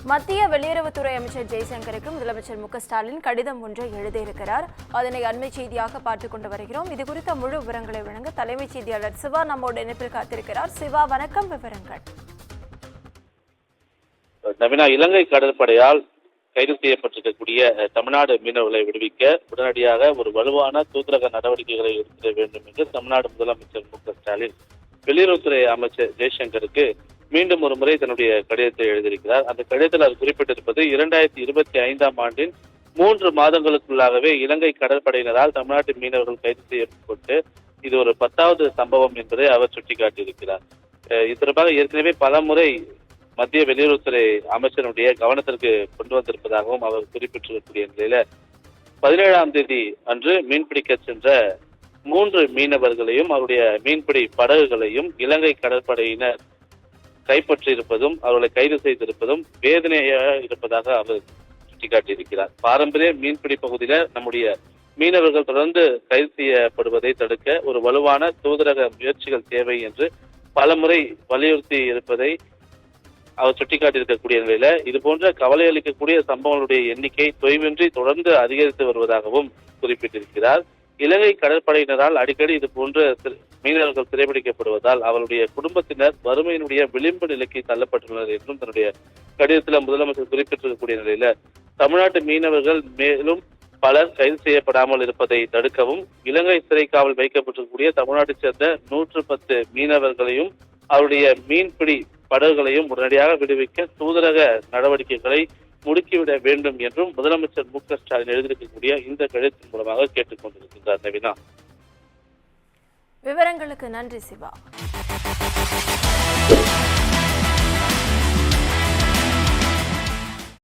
மத்திய வெளியுறவுத்துறை அமைச்சர் ஜெய்சங்கருக்கு முதலமைச்சர் மு.க.ஸ்டாலின் கடிதம் ஒன்றை எழுதியிருக்கிறார். அதனை அண்மை செய்தியாக பார்த்துக் கொண்டு வருகிறோம். இது குறித்த முழு விவரங்களை வழங்க தலைமைச் செய்தியாளர் சிவா நம்மோடு இணைப்பில் காத்திருக்கிறார். சிவா, வணக்கம். விவரங்கள். நவீனா, இலங்கை கடற்படையால் கைது செய்யப்பட்டிருக்கக்கூடிய தமிழ்நாடு மீனவர்களை விடுவிக்க உடனடியாக ஒரு வலுவான தூதரக நடவடிக்கைகளை எடுக்க வேண்டும் என்று தமிழ்நாடு முதலமைச்சர் மு.க.ஸ்டாலின் வெளியுறவுத்துறை அமைச்சர் ஜெய்சங்கருக்கு மீண்டும் ஒரு முறை தன்னுடைய கடிதத்தை எழுதியிருக்கிறார். அந்த கடிதத்தில் அவர் குறிப்பிட்டிருப்பது 2025ஆம் ஆண்டின் 3 மாதங்களுக்குள்ளாகவே இலங்கை கடற்படையினரால் தமிழ்நாட்டு மீனவர்கள் கைது செய்யப்பட்டு இது ஒரு 10வது சம்பவம் என்பதை அவர் சுட்டிக்காட்டியிருக்கிறார். இது தொடர்பாக ஏற்கனவே பல முறை மத்திய வெளியுறவுத்துறை அமைச்சருடைய கவனத்திற்கு கொண்டு வந்திருப்பதாகவும் அவர் குறிப்பிட்டிருக்கக்கூடிய நிலையில 17ஆம் தேதி அன்று மீன்பிடிக்க சென்ற 3 மீனவர்களையும் அவருடைய மீன்பிடி படகுகளையும் இலங்கை கடற்படையினர் கைப்பற்றி இருப்பதும் அவர்களை கைது செய்திருப்பதும் வேதனையாக இருப்பதாக அவர் சுட்டிக்காட்டியிருக்கிறார். பாரம்பரிய மீன்பிடி பகுதியில நம்முடைய மீனவர்கள் தொடர்ந்து கைது செய்யப்படுவதை தடுக்க ஒரு வலுவான தூதரக முயற்சிகள் தேவை என்று பலமுறை வலியுறுத்தி இருப்பதை அவர் சுட்டிக்காட்டியிருக்கக்கூடிய நிலையில இது போன்ற கவலை அளிக்கக்கூடிய சம்பவங்களுடைய எண்ணிக்கை தொய்வின்றி தொடர்ந்து அதிகரித்து வருவதாகவும் குறிப்பிட்டிருக்கிறார். இலங்கை கடற்படையினரால் அடிக்கடி இது போன்ற மீனவர்கள் சிறைபிடிக்கப்படுவதால் அவருடைய குடும்பத்தினர் வறுமையினுடைய விளிம்பு நிலைக்கு தள்ளப்பட்டுள்ளனர் என்றும் தன்னுடைய கடிதத்தில் முதலமைச்சர் குறிப்பிட்டிருக்கக்கூடிய நிலையில தமிழ்நாட்டு மீனவர்கள் மேலும் பலர் கைது செய்யப்படாமல் இருப்பதை தடுக்கவும் இலங்கை சிறை காவல் வைக்கப்பட்டிருக்கக்கூடிய தமிழ்நாட்டைச் சேர்ந்த 110 மீனவர்களையும் அவருடைய மீன்பிடி படகுகளையும் உடனடியாக விடுவிக்க தூதரக நடவடிக்கைகளை முடுக்கிவிட வேண்டும் என்றும் முதலமைச்சர் மு.க.ஸ்டாலின் எழுதியிருக்கக்கூடிய இந்த கடிதத்தின் மூலமாக கேட்டுக் கொண்டிருக்கிறார். நவீனா, விவரங்களுக்கு நன்றி சிவா.